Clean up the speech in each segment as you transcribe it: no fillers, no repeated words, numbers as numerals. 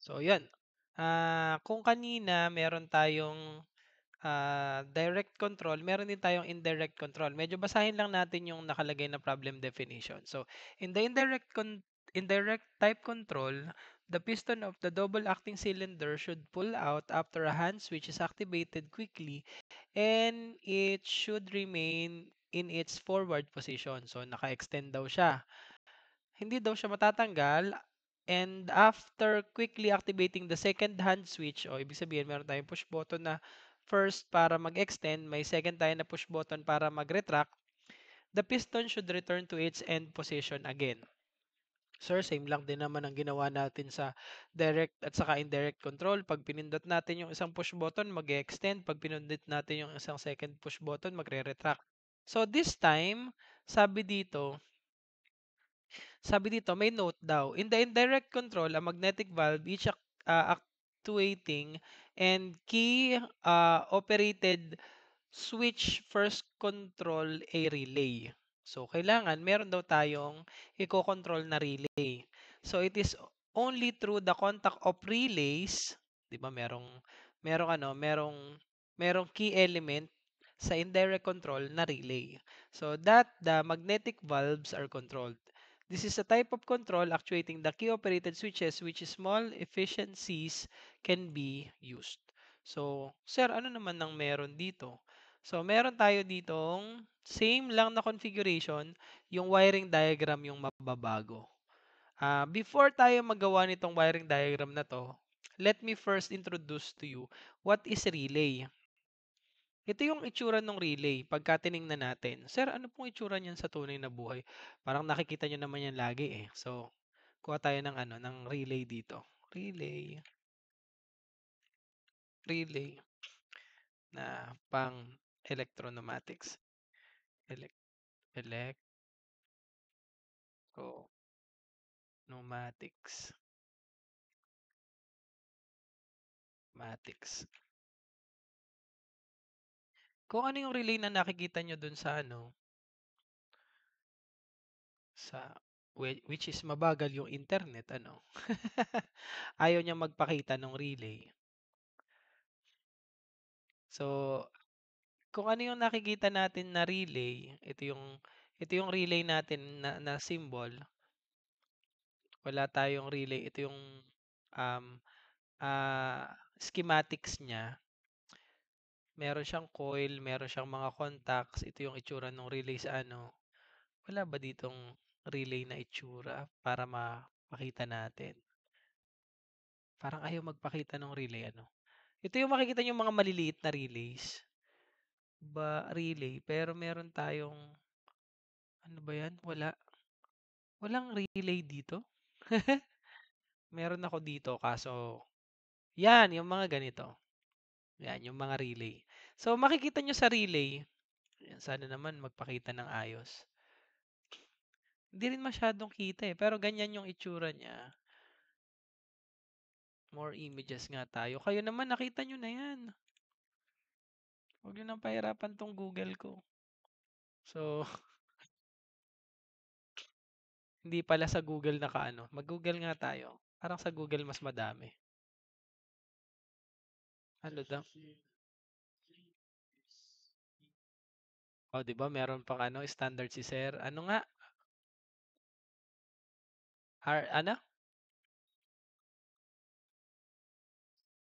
So, yun. Kung kanina meron tayong direct control, meron din tayong indirect control. Medyo basahin lang natin yung nakalagay na problem definition. So, in the indirect type control, the piston of the double acting cylinder should pull out after a hand switch is activated quickly and it should remain in its forward position. So, naka-extend daw siya. Hindi daw siya matatanggal and after quickly activating the second hand switch, o ibig sabihin meron tayong push button na first para mag-extend, may second tayo na push button para mag-retract, the piston should return to its end position again. Sir, same lang din naman ang ginawa natin sa direct at saka indirect control. Pag pinindot natin yung isang push button, mag-extend. Pag pinindot natin yung isang second push button, magre-retract. So this time, sabi dito, may note daw. In the indirect control, a magnetic valve, each actuating and key operated switch first control a relay. So, kailangan meron daw tayong i-control na relay. So, it is only through the contact of relays, 'di ba? Merong key element sa indirect control na relay. So, that the magnetic valves are controlled. This is a type of control actuating the key operated switches which small efficiencies can be used. So, sir, ano naman ang meron dito? So, meron tayo ditong same lang na configuration, yung wiring diagram yung mababago. Before tayo magawa nitong wiring diagram na to, let me first introduce to you what is relay. Ito yung itsura ng relay pagka tiningnan natin. Sir, ano pong itsura niyan sa tunay na buhay? Parang nakikita nyo naman yan lagi eh. So, kuha tayo ng ng relay dito. Relay, relay na pang electronumatics. Elec electronumatics. Matics. Kung ano yung relay na nakikita nyo dun sa sa which is mabagal yung internet, ayaw niya magpakita ng relay. So, kung ano yung nakikita natin na relay, ito yung relay natin na symbol. Wala tayong relay. Ito yung um, schematics niya. Meron siyang coil, meron siyang mga contacts. Ito yung itsura ng relay sa Wala ba ditong relay na itsura para mapakita natin? Parang ayaw magpakita ng relay, Ito yung makikita yung mga maliliit na relays. Relay, pero meron tayong, ano ba yan? Walang relay dito. Meron ako dito, kaso, yan, yung mga ganito. Yan, yung mga relay. So, makikita nyo sa relay, yan, sana naman magpakita ng ayos. Hindi rin masyadong kita eh, pero ganyan yung itsura niya. More images nga tayo. Kayo naman, nakita nyo na yan. Huwag nyo nang pahirapan tong Google ko. So, hindi pala sa Google Mag-Google nga tayo. Parang sa Google mas madami. Ano daw? Oh, 'di ba? Meron pang standard si Sir. Ano nga?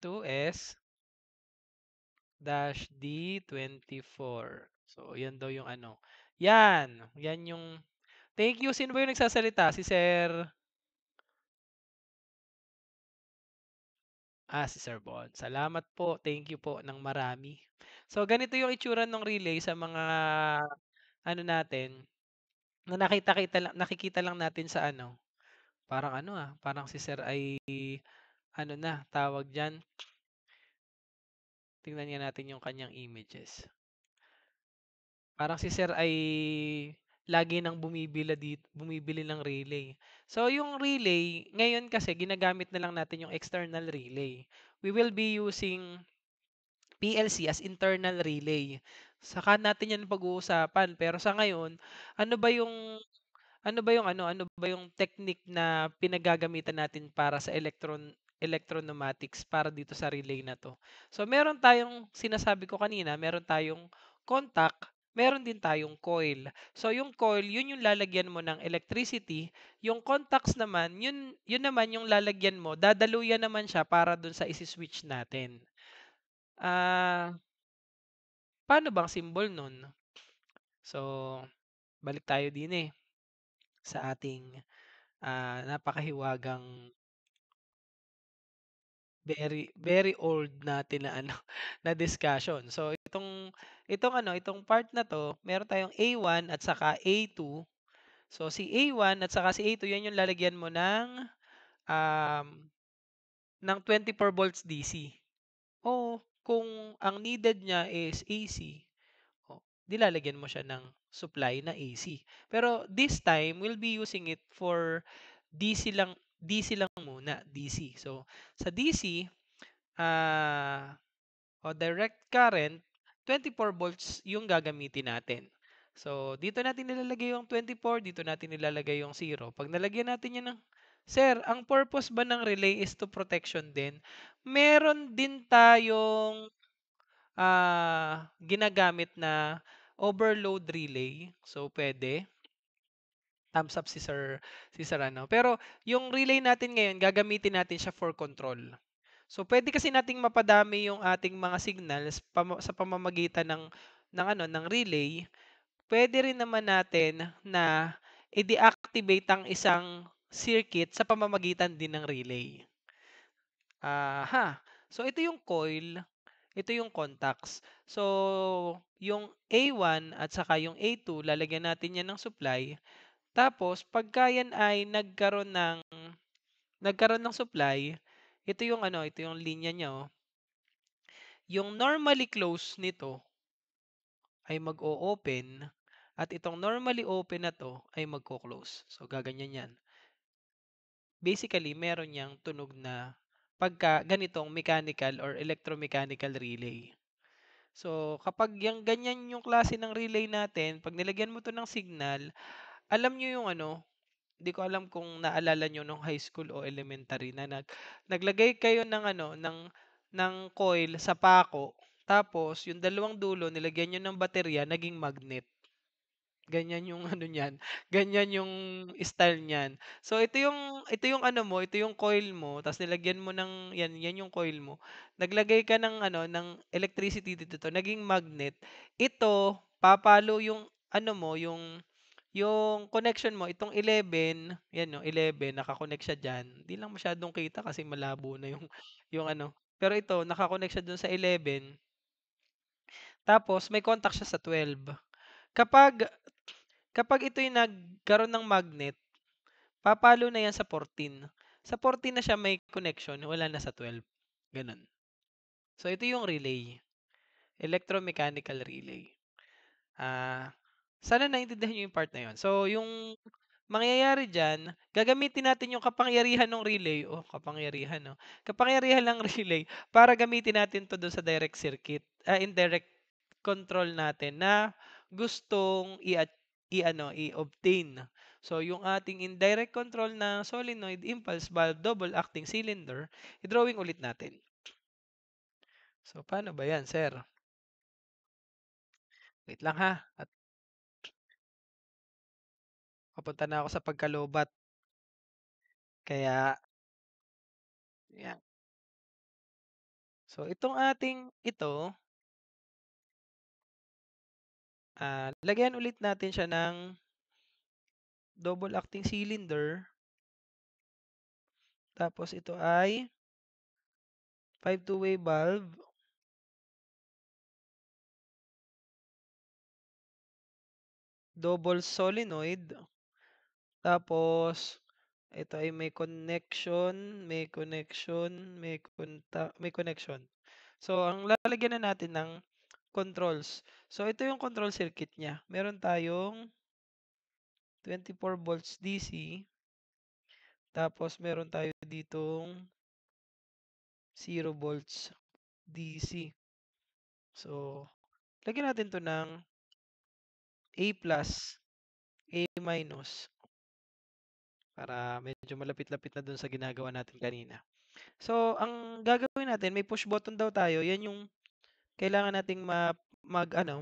2S dash D24. So, yan daw yung Yan. Yan yung thank you. Sino ba yung nagsasalita? Si Sir si Sir Bon. Salamat po. Thank you po ng marami. So, ganito yung itsura ng relay sa mga natin na nakikita lang natin sa parang parang si Sir ay tawag diyan. Tingnan nga natin yung kanyang images. Parang si Sir ay lagi nang bumibili ng relay. So yung relay, ngayon kasi ginagamit na lang natin yung external relay. We will be using PLC as internal relay. Saka natin yan pag-uusapan. Pero sa ngayon, ano ba yung ano ba yung technique na pinagagamitan natin para sa electro-pneumatics para dito sa relay na 'to. So meron tayong sinasabi ko kanina, meron tayong contact, meron din tayong coil. So yung coil, yun yung lalagyan mo ng electricity, yung contacts naman, yun naman yung lalagyan mo, dadaluyan naman siya para dun sa isi-switch natin. Ah, paano bang symbol nun? So, balik tayo din sa ating napakahiwagang very very old natin na na discussion. So itong part na 'to, meron tayong A1 at saka A2. So si A1 at saka si A2 yan yung lalagyan mo um, ng 24 volts DC. O kung ang needed niya is AC, oh, 'di lalagyan mo siya ng supply na AC. Pero this time, we'll be using it for DC lang muna, DC. So sa DC, o direct current, 24 volts yung gagamitin natin. So, dito natin nilalagay yung 24, dito natin nilalagay yung 0. Pag nalagyan natin yan ng, Sir, ang purpose ba ng relay is to protection din? Meron din tayong ginagamit na overload relay. So, pwede. Thumbs up si Sir ano. Pero yung relay natin ngayon, gagamitin natin siya for control. So pwede kasi nating mapadami yung ating mga signals sa pamamagitan ng relay. Pwede rin naman natin na i-deactivate ang isang circuit sa pamamagitan din ng relay. So ito yung coil, ito yung contacts. So yung A1 at saka yung A2, lalagyan natin yan ng supply. Tapos pagka yan ay nagkaroon ng supply, ito yung linya niya, oh. Yung normally close nito ay mag-o-open at itong normally open na 'to ay magko-close. So gaganyan 'yan. Basically, meron niyang tunog na pagka ganitong mechanical or electromechanical relay. So kapag yang ganyan yung klase ng relay natin, 'pag nilagyan mo 'to ng signal, alam niyo yung hindi ko alam kung naalala niyo nung high school o elementary na naglagay kayo ng coil sa pako, tapos yung dalawang dulo nilagyan niyo ng baterya, naging magnet. Ganyan yung niyan, ganyan yung style niyan. So ito yung coil mo ta's nilagyan mo ng yan yung coil mo. Naglagay ka ng electricity dito, naging magnet. Ito papalo yung yung connection mo, itong 11, 'yan 'no, 11 naka-connect siya diyan. 'Di lang masyadong kita kasi malabo na yung pero ito naka-connect siya dun sa 11, tapos may contact siya sa 12. Kapag kapag ito'y nagkaroon ng magnet, papalo na 'yan sa 14. Sa 14 na siya may connection, wala na sa 12, gano'n. So ito yung relay, electromechanical relay. Sana naintindihan niyo yung part na 'yon. So yung mangyayari diyan, gagamitin natin yung kapangyarihan ng relay, kapangyarihan 'no, kapangyarihan ng relay para gamitin natin 'to dun sa direct circuit, indirect control natin na gustong i-obtain. So yung ating indirect control na solenoid impulse valve double acting cylinder, i-drawing ulit natin. So paano ba 'yan, sir? Wait lang ha, at papunta na ako sa pagkalobat. Kaya 'yan. So lagyan ulit natin siya ng double acting cylinder. Tapos ito ay 5 two-way valve, double solenoid. Tapos ito ay may connection. So ang lalagyan na natin ng controls. So ito yung control circuit niya. Meron tayong 24 volts DC, tapos meron tayo ditong 0 volts DC. So lagyan natin 'to ng A plus, A minus para medyo malapit-lapit na dun sa ginagawa natin kanina. So, ang gagawin natin may push button daw tayo, 'yan yung kailangan nating mag-ano,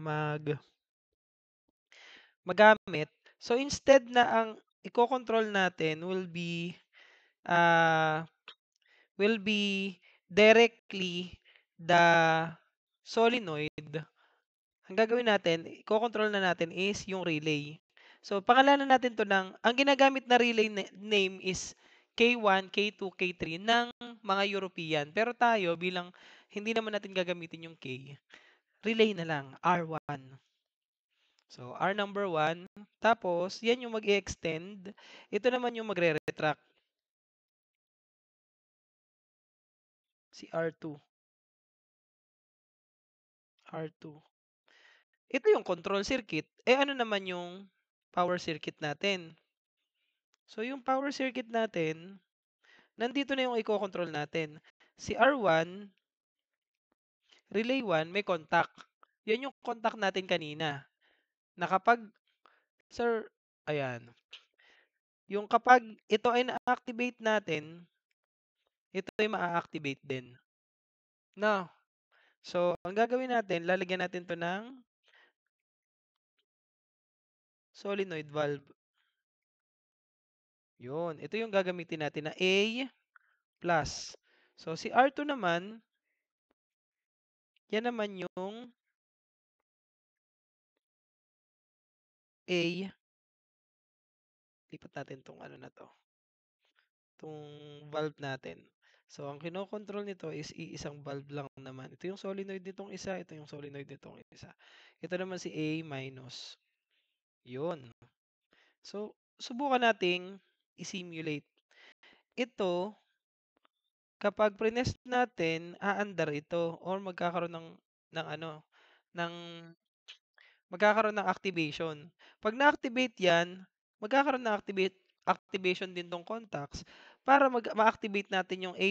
magamit. So, instead na ang iko-control natin ah, will be directly the solenoid. Ang gagawin natin, iko-control na natin is yung relay. So, pangalanan natin 'to ang ginagamit na relay name is K1, K2, K3 ng mga European. Pero tayo bilang hindi naman natin gagamitin yung K, relay na lang, R1. So, R number 1, tapos yan yung mag-e-extend. Ito naman yung magre-retract, si R2, R2. Ito yung control circuit. Eh ano naman yung power circuit natin? So, yung power circuit natin, nandito na yung iko-control natin. Si R1, relay 1, may contact. Yan yung contact natin kanina. Na kapag, sir, ayan, yung kapag ito ay na-activate natin, ito ay ma-activate din. No. So, ang gagawin natin, lalagyan natin to ng solenoid valve. Yun. Ito yung gagamitin natin na A plus. So, si R2 naman, yan naman yung A. Lipat natin tong ano na to. Tong valve natin. So, ang kinokontrol nito is iisang valve lang naman. Ito yung solenoid nitong isa, ito yung solenoid nitong isa. Ito naman si A minus. Yun. So, subukan nating i-simulate. Ito, kapag prines natin, aandar ito or ng ano, ng magkakaroon ng activation. 'Pag na-activate 'yan, magkakaroon ng activation din 'tong contacts para ma-activate natin yung A+.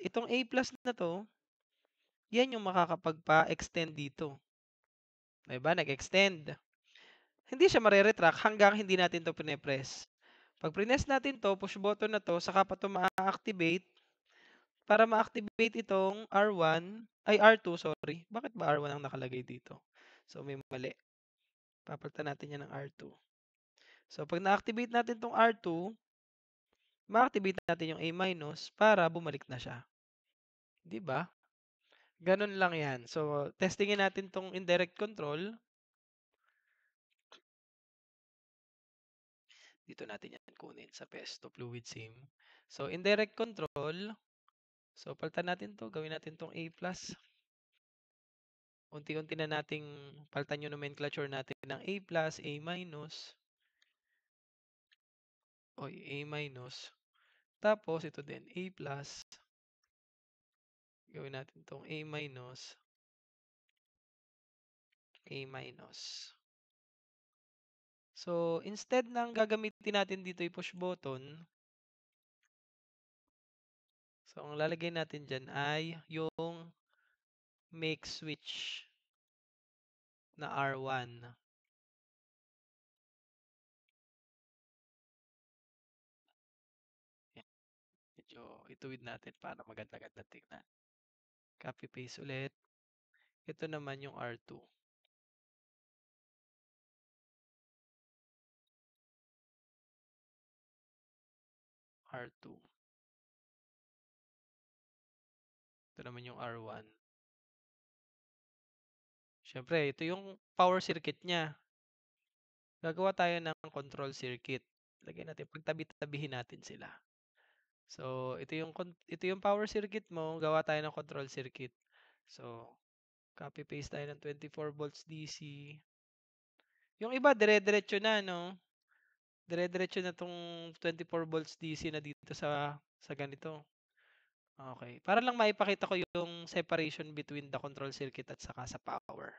Itong A+ na 'to, 'yan yung makakapagpa-extend dito. 'Di ba, nag-extend. Hindi siya mare-retract hanggang hindi natin 'to pine-press. 'Pag prines natin 'to, push button na 'to, saka pa 'to maa-activate. Para ma-activate itong R1 ay R2, sorry. Bakit ba R1 ang nakalagay dito? So, may mali. Papalitan natin 'yan ng R2. So, 'pag na-activate natin 'tong R2, ma-activate natin yung A minus para bumalik na siya. 'Di ba? Gano'n lang 'yan. So, testingin natin 'tong indirect control. Dito natin 'yan kunin sa Pesto Fluid Sim. So, indirect control. So, palitan natin 'to. Gawin natin 'tong A+. Unti-unti na nating palitan yung nomenclature natin ng A+, A minus, o A minus. Tapos, ito din, A+. Gawin natin 'tong A minus, A minus. So, instead ng gagamitin natin dito ay push button, so ang lalagay natin dyan ay yung make switch na R1. Yan, medyo ituwid natin para maganda-ganda tingnan. Copy paste ulit. Ito naman yung R2. R2. Ito naman yung R1. Siyempre, ito yung power circuit niya. Gagawa tayo ng control circuit. Lagyan natin, pagtabi-tabihin natin sila. So, ito yung power circuit mo, gawa tayo ng control circuit. So, copy paste tayo ng 24 volts DC. Yung iba dire-diretso na, no? Dire-diretso na tong 24 volts DC na dito sa ganito. Okay. Para lang maipakita ko yung separation between the control circuit at saka sa power.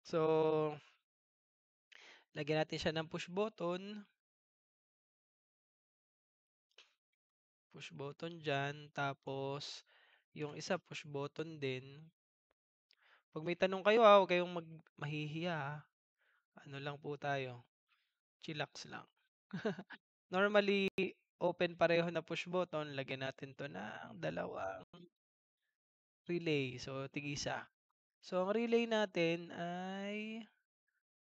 So, lagyan natin siya ng push button. Push button dyan. Tapos, yung isa push button din. Pag may tanong kayo, huwag kayong mahihiya. Ano lang po tayo. Chillax lang. Normally, open pareho na push button, lagyan natin 'to ng dalawang relay. So, tig-isa. So, ang relay natin ay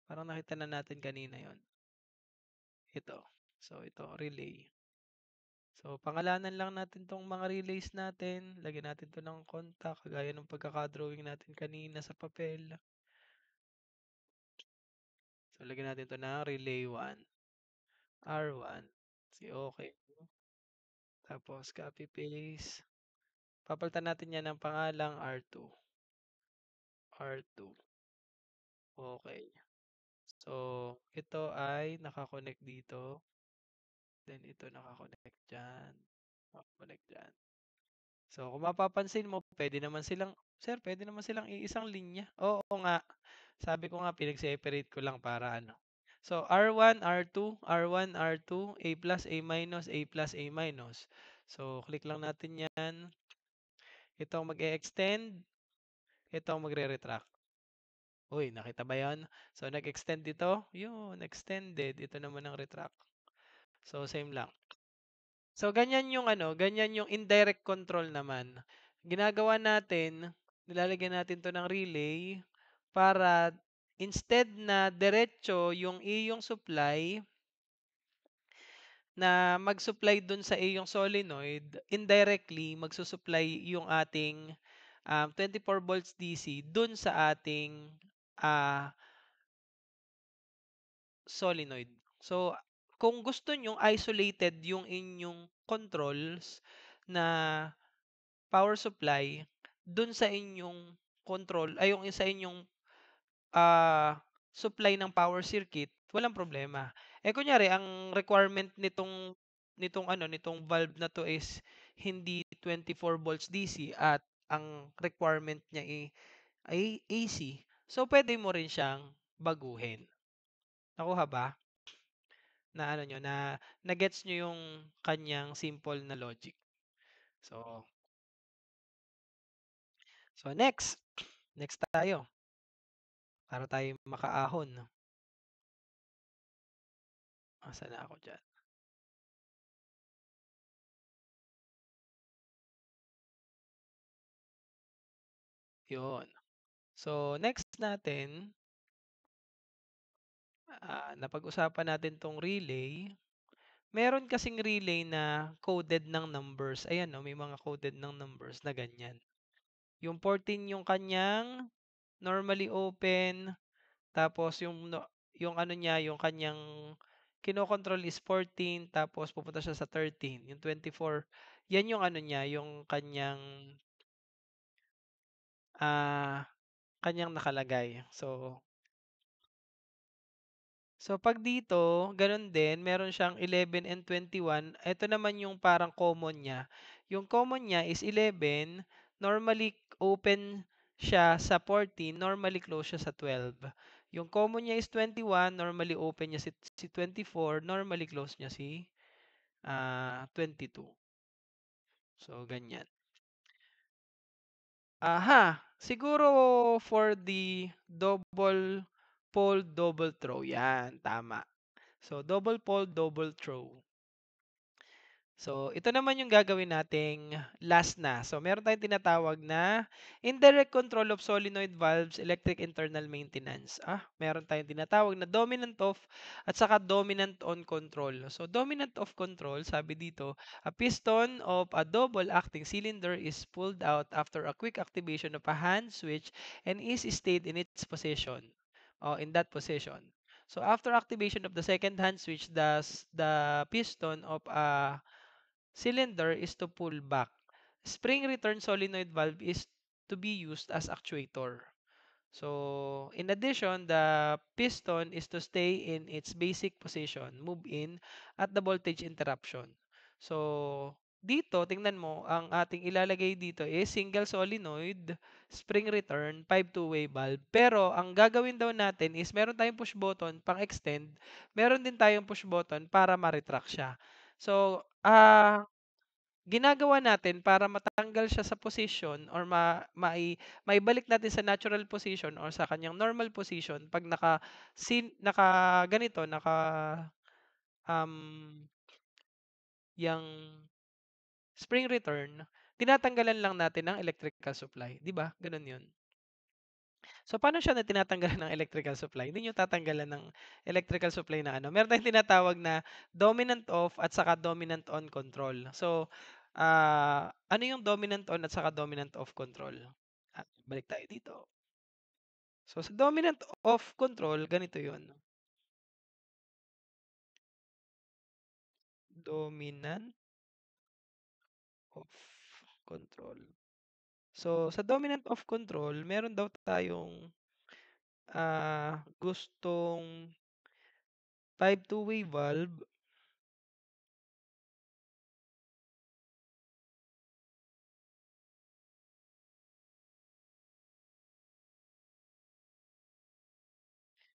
parang nakita na natin kanina yon. Ito. So, ito relay. So, pangalanan lang natin 'tong mga relays natin. Lagyan natin 'to ng contact kagaya ng pagkaka-drawing natin kanina sa papel. So, lagyan natin 'to ng relay 1, R1. Sige, okay. Tapos copy paste. Papalitan natin 'yan ng pangalang R2. R2. Okay. So, ito ay naka-connect dito. Then ito naka-connect diyan. Naka-connect diyan. So, kung mapapansin mo puwede naman silang iisang linya. Oo nga, sabi ko nga pinag-separate ko lang para ano. So, R1, R2, R1, R2, A plus, A minus, A plus, A minus. So, click lang natin 'yan. Ito ang mag-e-extend, ito ang magre-retract. Uy, nakita ba 'yon? So, nag-extend ito, yun, extended. Ito naman ang retract. So, same lang. So, ganyan yung indirect control naman. Ginagawa natin, nilalagyan natin 'to ng relay para instead na diretso yung iyong supply na mag-supply dun sa iyong solenoid, indirectly magsu-supply yung ating 24 volts DC dun sa ating ah, solenoid. So, kung gusto nyo isolated yung inyong controls na power supply dun sa inyong control ay yung sa inyong supply ng power circuit, walang problema. Eh kunyari ang requirement nitong valve na 'to is hindi 24 volts DC at ang requirement niya ay AC. So pwede mo rin siyang baguhin. Nakuha ba? Na ano niyo na gets niyo yung kanyang simple na logic. So next, next tayo para tayo makaahon. Asan na ako diyan? 'Yun. So next natin, napag-usapan natin 'tong relay. Meron kasing relay na coded ng numbers. Ayan 'no, may mga coded ng numbers na ganyan. Yung 14 yung kanyang normally open, tapos yung ano niya, yung kanyang kinokontrol is 14 tapos pupunta siya sa 13, yung 24. Yan yung ano niya, yung ah, kanyang nakalagay. So, 'pag dito, gano'n din, meron siyang 11 and 21. Ito naman yung parang common niya. Yung common niya is 11, normally open siya sa 14, normally close siya sa 12. Yung common niya is 21, normally open niya si 24, normally close niya si 22. So, ganyan. Aha, siguro for the double pole, double throw. Yan, tama. So, double pole, double throw. So, ito naman yung gagawin nating last na. So, meron tayong tinatawag na indirect control of solenoid valves, electric internal maintenance. Meron tayong tinatawag na dominant off at saka dominant on control. So, dominant off control, sabi dito, a piston of a double acting cylinder is pulled out after a quick activation of a hand switch and is stayed in its position, or in that position. So, after activation of the second hand switch, the piston of a cylinder is to pull back. Spring return solenoid valve is to be used as actuator. So, in addition, the piston is to stay in its basic position, move in at the voltage interruption. So, dito, tingnan mo, ang ating ilalagay dito is single solenoid, spring return, 5 two-way valve. Pero, ang gagawin daw natin is meron tayong push button pang extend, meron din tayong push button para ma-retract siya. So, ginagawa natin para matanggal siya sa position or maibalik natin sa natural position or sa kanyang normal position 'pag naka ganito, um, yang spring return, tinatanggalan lang natin ng electrical supply, 'di ba? Gano'n 'yun. So, paano siya na tinatanggalan ng electrical supply? Hindi niyo tatanggalan ng electrical supply na ano, meron tayong tinatawag na dominant off at saka dominant on control. So, ano yung dominant on at saka dominant off control? Balik tayo dito. So, sa dominant off control, ganito yun. Dominant off control. So, sa dominant off control, meron daw tayong gustong 5 two-way valve.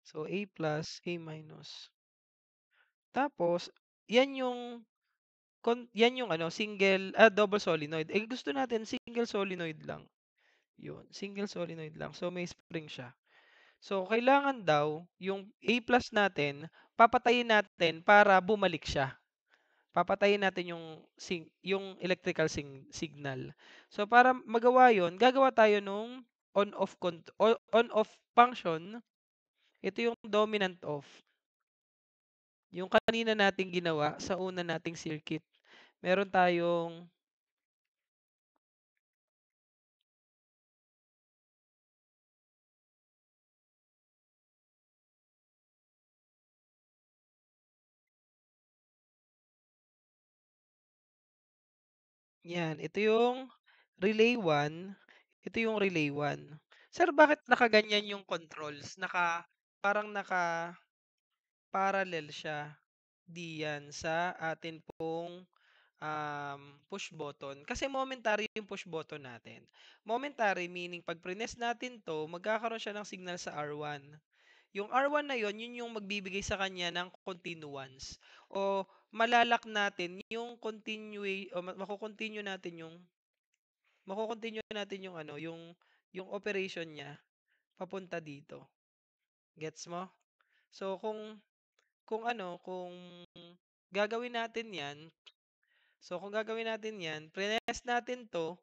So, A plus, A minus. Tapos, yan yung yan yung ano, double solenoid. Eh, gusto natin single solenoid lang. Yun, single solenoid lang. So, may spring siya. So, kailangan daw yung A plus natin, papatayin natin para bumalik siya. Papatayin natin yung electrical signal. So, para magawa yon, gagawa tayo nung on-off function. Ito yung dominant off. Yung kanina nating ginawa sa una nating circuit. Meron tayong yan, ito yung relay 1, ito yung relay 1. Sir, bakit nakaganyan yung controls? Parang naka-parallel siya diyan sa atin pong push button. Kasi momentary yung push button natin. Momentary meaning pag prines natin to, magkakaroon siya ng signal sa R1. Yung R1 na yon, yun yung magbibigay sa kanya ng continuance. O malalak natin yung mako-continue natin yung ano, yung operation niya papunta dito. Gets mo? So kung gagawin natin 'yan, kung gagawin natin 'yan, prines natin 'to,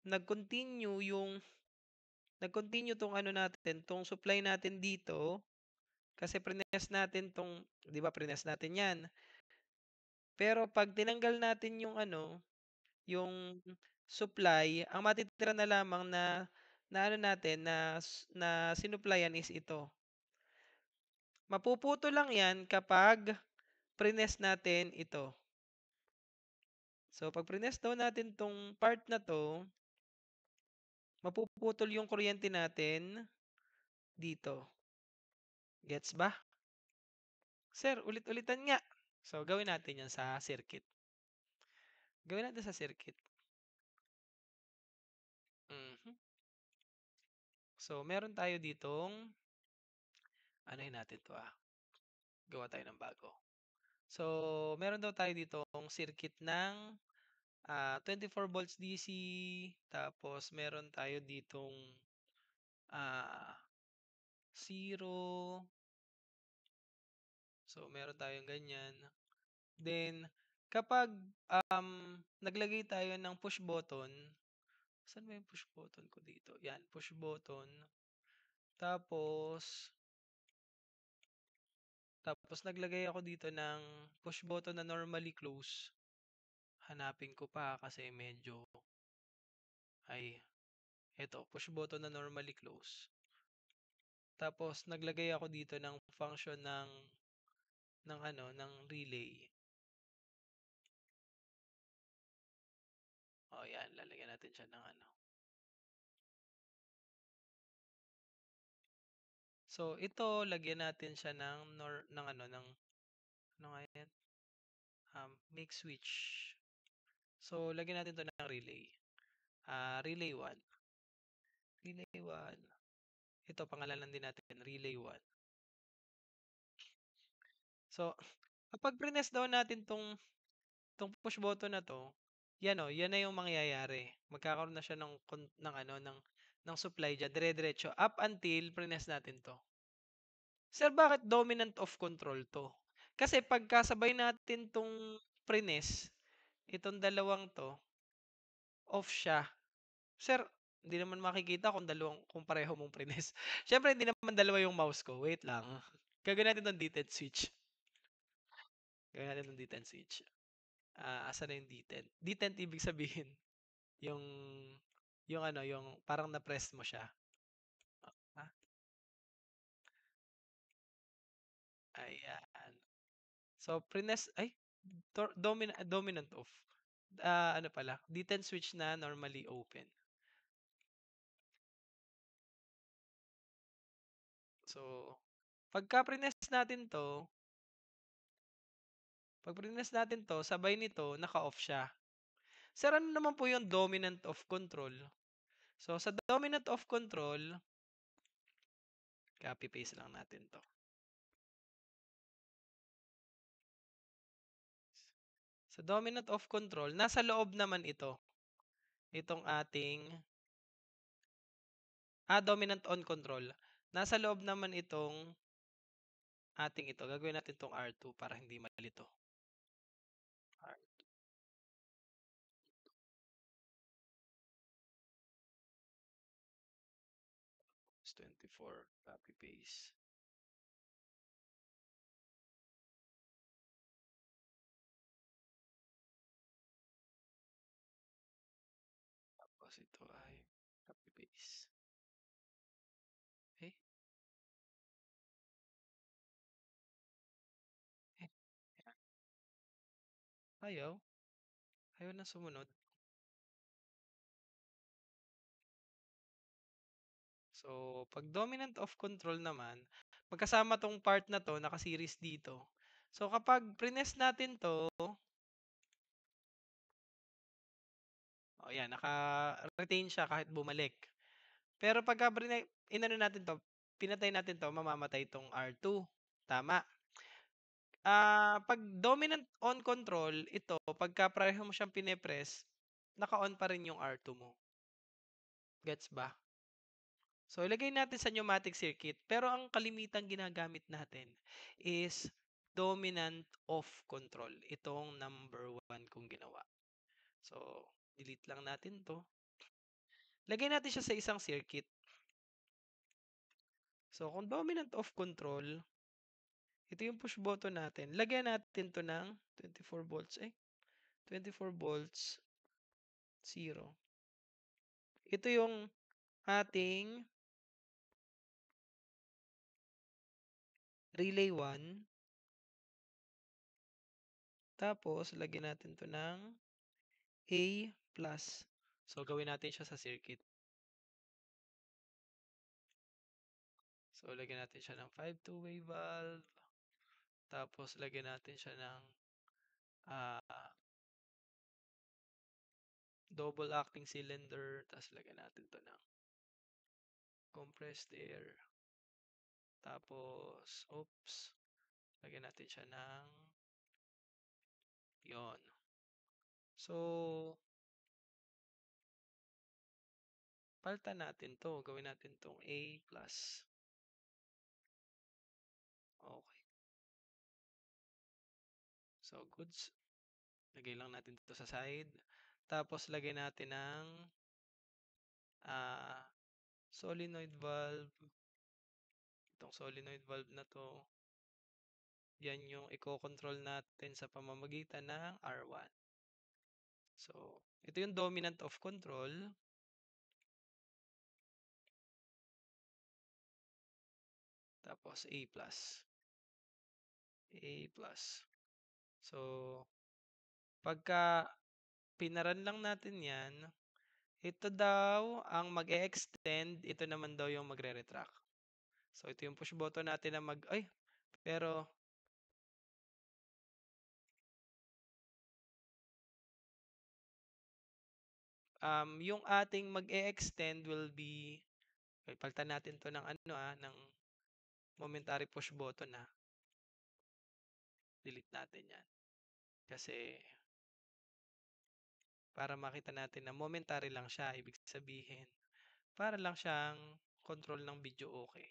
nag-continue yung nag-continue tong ano natin, tong supply natin dito kasi prines natin 'tong, 'di ba, prines natin 'yan. Pero pag tinanggal natin yung ano, yung supply, ang matitira na lamang na ano natin na sinupplyan is ito. Mapuputo lang 'yan kapag prines natin ito. So, pag prines daw natin 'tong part na 'to, mapuputol yung kuryente natin dito. Gets ba? Sir, ulit-ulitan nga. So, gawin natin 'yan sa circuit. Gawin natin sa circuit. Mhm. So, meron tayo ditong anohin natin 'to, gawa tayo ng bago. So, meron daw tayo ditong circuit ng 24 volts DC, tapos meron tayo ditong ah, 0. So, meron tayong ganyan. Then, kapag naglagay tayo ng push button, saan ba yung push button ko dito? Yan, push button. Tapos, tapos naglagay ako dito ng push button na normally close. Hanapin ko pa kasi medyo, ay, eto, push button na normally close. Tapos, naglagay ako dito ng function ng relay. O, yan, lalagyan natin siya ng ano. So, ito, lagyan natin siya ng ano nga yan? Make switch. So, lagyan natin to ng relay. Relay 1. Relay 1. Ito, pangalanan din natin, relay 1. So, kapag prines daw natin tong push button na to, yan na yung mangyayari. Magkakaroon na siya ng supply diyan, dire-diretso up until prines natin to. Sir, bakit dominant of control to? Kasi pagkasabay natin tong prines, itong dalawang 'to, off siya. Sir, hindi naman makikita kung pareho mong prines. Siyempre hindi naman dalawa yung mouse ko, wait lang. Gagawin natin 'tong detent switch. Gawin natin 'tong detent switch. Asan na yung detent? Detent ibig sabihin yung yung parang na-press mo siya. Ah, ayan. So, dominant off. Ano pala, detent switch na normally open. So, pagka prines natin 'to, pag prines natin 'to, sabay nito naka-off siya. Sir, ano naman po yung dominant off control? So, sa dominant off control, copy paste lang natin 'to. Sa dominant off control, nasa loob naman ito. Itong ating dominant on control. Nasa loob naman itong ating ito. Gagawin natin 'tong R2 para hindi malito. R is 24, copy paste. Tapos ito ay copy paste. Eh, eh, ayaw. Ayaw na sumunod. So, 'pag dominant of control naman, magkasama 'tong part na 'to, naka-series dito. So, kapag prines natin 'to, oh, yan, naka-retain siya kahit bumalik. Pero pagka inano natin 'to, pinatay natin 'to, mamamatay 'tong R2, tama. 'Pag dominant on control, ito pagka pareho mo siyang pine-press, naka-on pa rin yung R2 mo, gets ba? So, ilagay natin sa pneumatic circuit, pero ang kalimitang ginagamit natin is dominant off control. Itong number 1 kong ginawa. So, delete lang natin 'to. Lagay natin siya sa isang circuit. So, kung dominant off control, ito yung push button natin. Lagyan natin 'to ng 24 volts. 24 volts, 0. Ito yung ating relay 1. Tapos, lagyan natin 'to ng A plus. So, gawin natin siya sa circuit. So, lagyan natin siya ng 5 two-way valve. Tapos, lagyan natin siya ng ah, double acting cylinder. Tapos, lagyan natin to ng compressed air. Tapos, oops, lagyan natin siya ng yon. So, palitan natin to. Gawin natin tong A plus. Okay. So, goods. Lagay lang natin to sa side. Tapos, lagay natin ng ah, solenoid valve. Itong solenoid valve na to, yan yung i-control natin sa pamamagitan ng R1. So, ito yung dominant of control. Tapos A plus. A plus. So, pagka pinaran lang natin yan, ito daw ang mag-e-extend, ito naman daw yung magre-retract. So, ito yung push button natin na pero yung ating mag-e-extend will be, palitan natin to ng ng momentary push button na. Delete natin yan. Kasi, para makita natin na momentary lang siya, ibig sabihin, para lang siyang control ng video okay.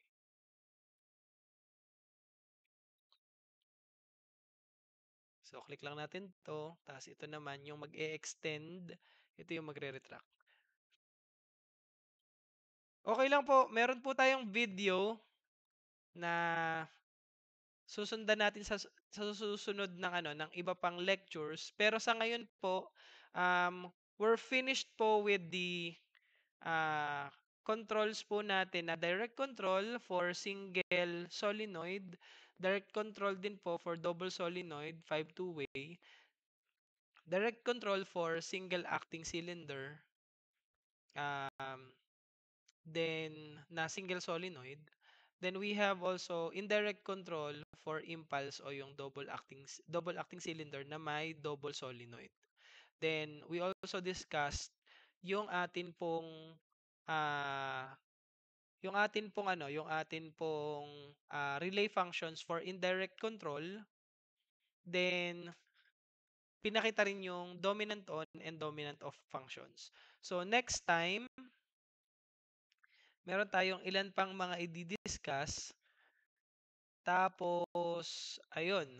So, click lang natin 'to, ta's ito naman yung mag-e-extend, ito yung magre-retract. Okey lang po, meron po tayong video na susundan natin sa susunod ng ano, ng iba pang lectures. Pero sa ngayon po, we're finished po with the controls po natin na direct control for single solenoid, direct control din po for double solenoid, 5 two-way, direct control for single acting cylinder, um, then na single solenoid. Then we have also indirect control for impulse o yung double acting cylinder na may double solenoid. Then we also discussed yung atin pong ah yung atin pong, relay functions for indirect control, then pinakita rin yung dominant on and dominant off functions. So next time, meron tayong ilan pang mga i-di-discuss, tapos ayun,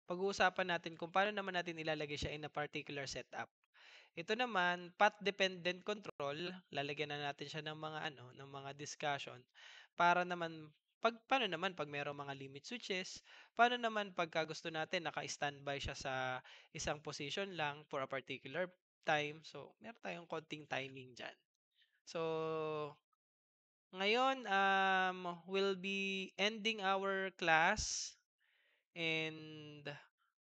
pag-uusapan natin kung paano naman natin ilalagay siya in a particular setup. Ito naman, path dependent control, lalagyan na natin siya ng mga ano, ng mga discussion para naman paano naman pag merong mga limit switches, paano naman pagka gusto natin naka-standby siya sa isang position lang for a particular time. So, meron tayong konting timing diyan. So, ngayon, we'll be ending our class and